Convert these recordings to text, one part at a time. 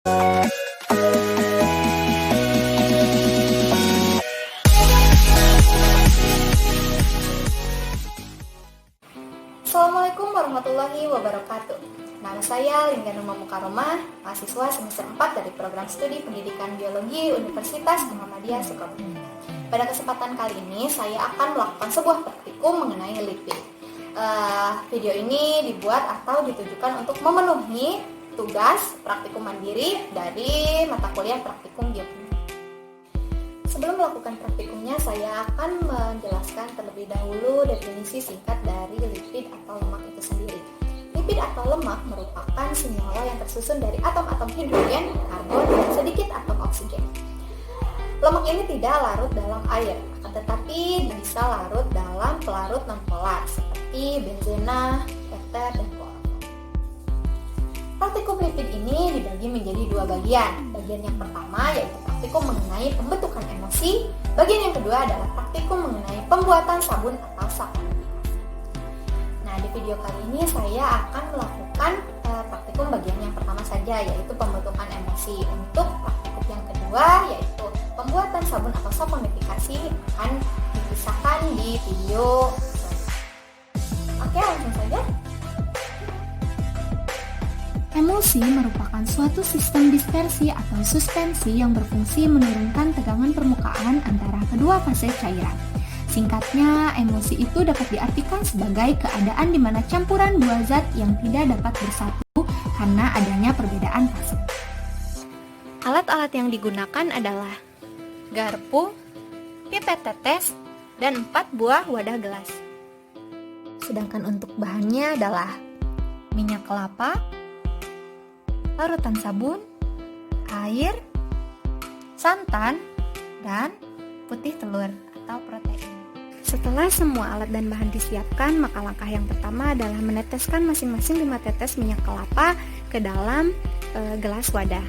Assalamualaikum warahmatullahi wabarakatuh. Nama saya Lingganu Mukaromah, mahasiswa semester 4 dari program studi pendidikan biologi Universitas Muhammadiyah Sukabumi. Pada kesempatan kali ini saya akan melakukan sebuah praktikum mengenai lipid. Video ini dibuat atau ditujukan untuk memenuhi tugas praktikum mandiri dari mata kuliah praktikum biokimia. Sebelum melakukan praktikumnya, saya akan menjelaskan terlebih dahulu definisi singkat dari lipid atau lemak itu sendiri. Lipid atau lemak merupakan senyawa yang tersusun dari atom-atom hidrogen, karbon, dan sedikit atom oksigen. Lemak ini tidak larut dalam air, akan tetapi bisa larut dalam pelarut nonpolar seperti benzena, eter, dan kloroform. Praktikum lipid ini dibagi menjadi dua bagian. Bagian yang pertama yaitu praktikum mengenai pembentukan emosi. Bagian yang kedua adalah praktikum mengenai pembuatan sabun atau supplementasi. Nah, di video kali ini saya akan melakukan praktikum bagian yang pertama saja, yaitu pembentukan emosi. Untuk praktikum yang kedua yaitu pembuatan sabun atau supplementifikasi akan dipisahkan di video selanjutnya. Oke, langsung saja. Emulsi merupakan suatu sistem dispersi atau suspensi yang berfungsi menurunkan tegangan permukaan antara kedua fase cairan. Singkatnya, emulsi itu dapat diartikan sebagai keadaan di mana campuran dua zat yang tidak dapat bersatu karena adanya perbedaan fase. Alat-alat yang digunakan adalah garpu, pipet tetes, dan 4 buah wadah gelas. Sedangkan untuk bahannya adalah Minyak kelapa, larutan sabun, air, santan, dan putih telur atau protein. Setelah semua alat dan bahan disiapkan, maka langkah yang pertama adalah meneteskan masing-masing 5 tetes minyak kelapa ke dalam gelas wadah.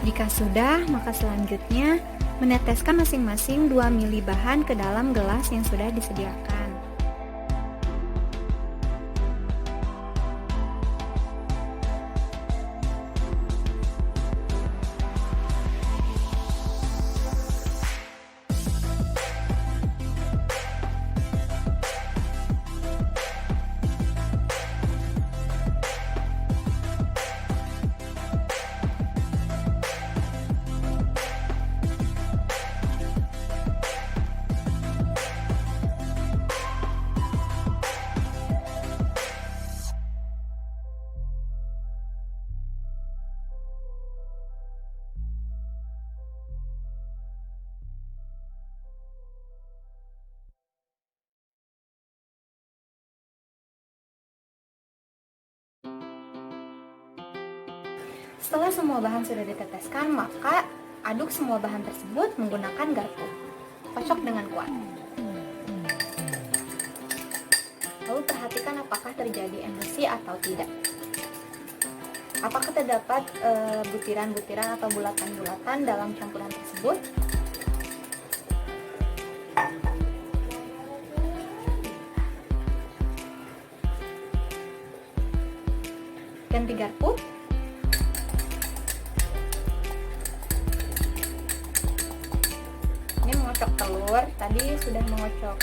Jika sudah, maka selanjutnya meneteskan masing-masing 2 ml bahan ke dalam gelas yang sudah disediakan. Setelah semua bahan sudah diteteskan, maka aduk semua bahan tersebut menggunakan garpu. Kocok dengan kuat. Lalu perhatikan apakah terjadi emulsi atau tidak. Apakah terdapat butiran-butiran atau bulatan-bulatan dalam campuran tersebut? Ganti garpu. Ini mengocok telur, tadi sudah mengocok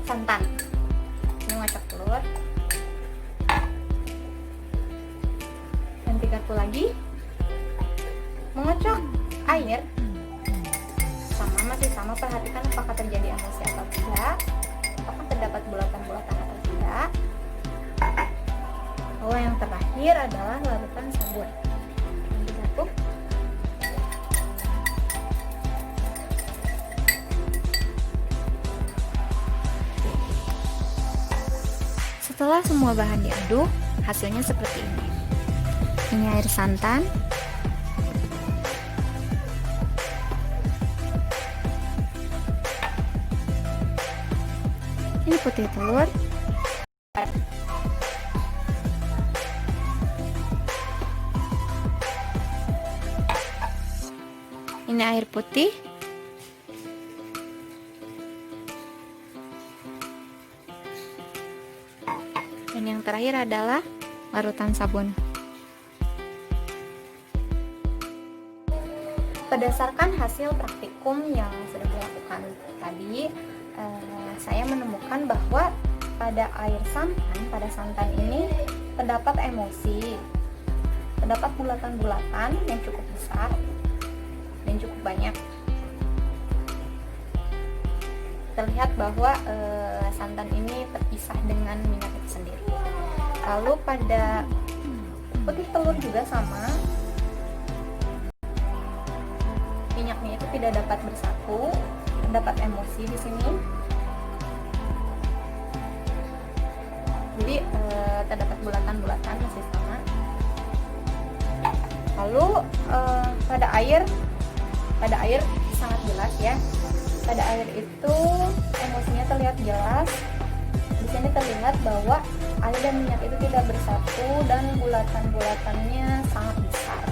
santan. Ini mengocok telur. Ganti garpu lagi. Mengocok air. Masih sama, perhatikan apakah terjadi emulsi atau tidak. Apakah terdapat bulatan-bulatan atau tidak. Lalu yang terakhir adalah larutan sabun. Ganti garpu. Setelah semua bahan diaduk, hasilnya seperti ini. Ini air santan, ini putih telur, Ini air putih. Dan yang terakhir adalah larutan sabun. Berdasarkan hasil praktikum yang sudah dilakukan tadi, saya menemukan bahwa pada santan ini terdapat emosi, terdapat bulatan-bulatan yang cukup besar dan cukup banyak. Terlihat bahwa santan ini terpisah dengan minyak itu sendiri. Lalu pada putih telur juga sama, minyaknya itu tidak dapat bersatu, terdapat emosi di sini. Jadi terdapat bulatan-bulatan masih sama. Lalu pada air sangat jelas ya. Pada air itu emosinya terlihat jelas. Di sini terlihat bahwa air dan minyak itu tidak bersatu dan bulatan-bulatannya sangat besar.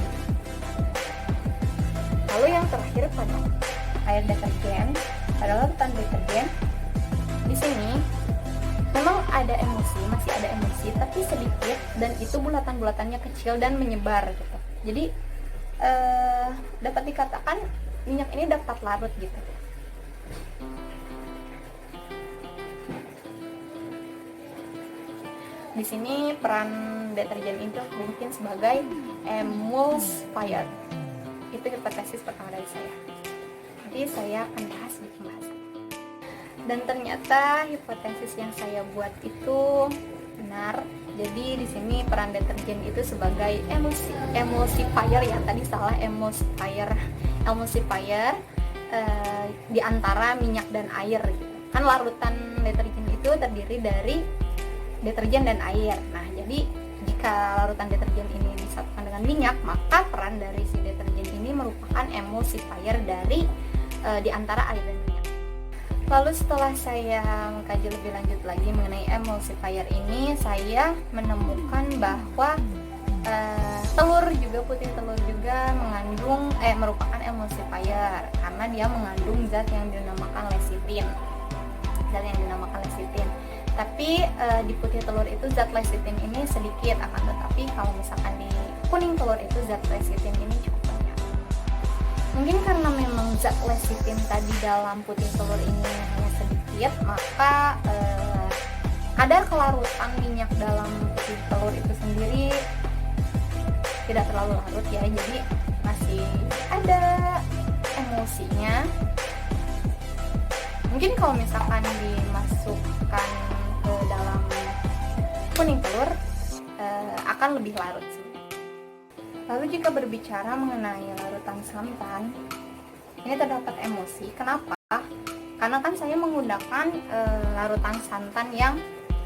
Lalu yang terakhir pada air deterjen, pada larutan deterjen, di sini memang ada emosi, masih ada emosi, tapi sedikit, dan itu bulatan-bulatannya kecil dan menyebar gitu. Jadi dapat dikatakan minyak ini dapat larut gitu. Di sini peran deterjen itu mungkin sebagai emulsifier. Itu hipotesis pertama dari saya. Jadi saya akan bahas di pembahasan. Dan ternyata hipotesis yang saya buat itu benar. Jadi di sini peran deterjen itu sebagai emulsifier ya. Tadi salah, emulsifier di antara minyak dan air gitu. Kan larutan deterjen itu terdiri dari deterjen dan air. Nah, jadi jika larutan deterjen ini disatukan dengan minyak, maka peran dari si deterjen ini merupakan emulsifier dari di antara air dan minyak. Lalu setelah saya mengkaji lebih lanjut lagi mengenai emulsifier ini, saya menemukan bahwa putih telur juga merupakan emulsifier karena dia mengandung zat yang dinamakan lecitin. Tapi di putih telur itu zat lecitin ini sedikit, akan tetapi kalau misalkan di kuning telur itu zat lecitin ini cukup banyak. Mungkin karena memang zat lecitin tadi dalam putih telur ini hanya sedikit, maka kadar kelarutan minyak dalam putih telur itu sendiri tidak terlalu larut ya, jadi masih ada emosinya. Mungkin kalau misalkan dimasukkan ke dalam kuning telur akan lebih larut sih. Lalu jika berbicara mengenai larutan santan, ini terdapat emosi. Kenapa? Karena kan saya menggunakan larutan santan yang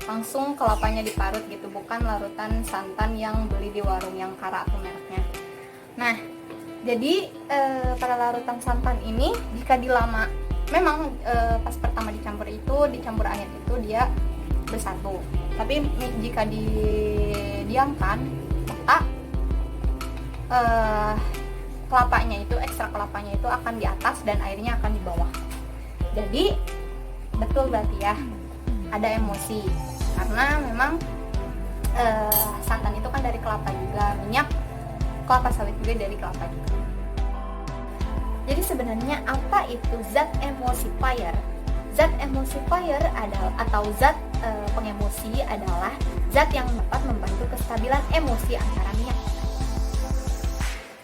langsung kelapanya diparut gitu, bukan larutan santan yang beli di warung yang kara atau mereknya. Nah, jadi pada larutan santan ini jika dilama, memang pas pertama dicampur air itu dia bersatu. Tapi jika didiamkan, maka ekstra kelapanya itu akan di atas dan airnya akan di bawah. Jadi betul berarti ya ada emosi, karena memang santan itu kan dari kelapa juga, minyak kelapa sawit juga dari kelapa juga. Jadi sebenarnya apa itu zat emulsifier? Zat emulsifier adalah atau zat pengemosi adalah zat yang dapat membantu kestabilan emosi antara minyak.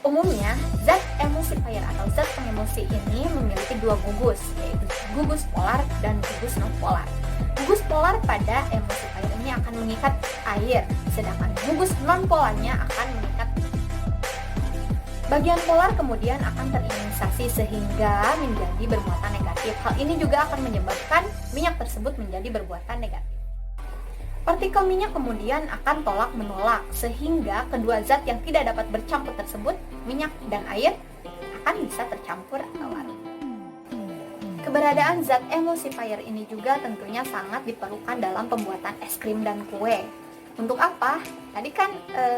Umumnya, zat emulsifier atau zat pengemosi ini memiliki dua gugus, yaitu gugus polar dan gugus non-polar. Gugus polar pada emulsifier ini akan mengikat air, sedangkan gugus non-polarnya akan mengikat. Bagian polar kemudian akan terionisasi sehingga menjadi bermuatan negatif. Hal ini juga akan menyebabkan minyak tersebut menjadi bermuatan negatif. Partikel minyak kemudian akan tolak-menolak sehingga kedua zat yang tidak dapat bercampur tersebut, minyak dan air, akan bisa tercampur atau larut. Keberadaan zat emulsifier ini juga tentunya sangat diperlukan dalam pembuatan es krim dan kue. Untuk apa? Tadi kan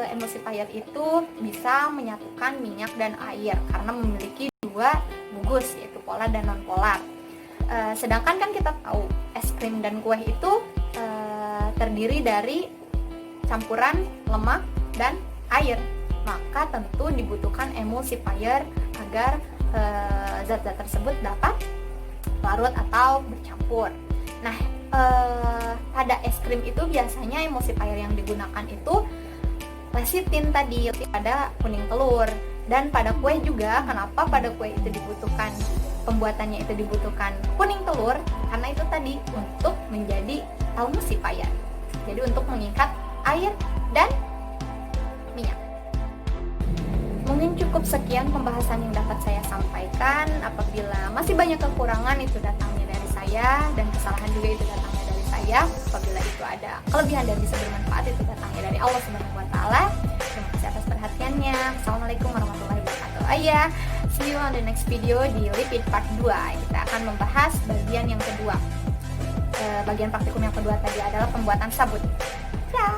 emulsifier itu bisa menyatukan minyak dan air karena memiliki dua gugus, yaitu polar dan non polar. Sedangkan kan kita tahu es krim dan kue itu terdiri dari campuran lemak dan air, maka tentu dibutuhkan emulsifier agar zat-zat tersebut dapat larut atau bercampur. Nah, pada es krim itu biasanya emulsifier yang digunakan itu lecitin tadi pada kuning telur, dan pada kue juga. Kenapa pada kue itu dibutuhkan, pembuatannya itu dibutuhkan kuning telur? Karena itu tadi untuk menjadi emulsifier, jadi untuk mengikat air dan minyak. Mungkin cukup sekian pembahasan yang dapat saya sampaikan. Apabila masih banyak kekurangan, itu datangnya dari saya, dan kesalahan juga itu datangnya dari saya. Apabila itu ada kelebihan dan bisa bermanfaat, itu datangnya dari Allah Subhanahu wa taala. Terima kasih atas perhatiannya. Assalamualaikum warahmatullahi wabarakatuh. See you on the next video di Lipid Part 2. Kita akan membahas bagian yang kedua. Bagian praktikum yang kedua tadi adalah pembuatan sabun. Ya.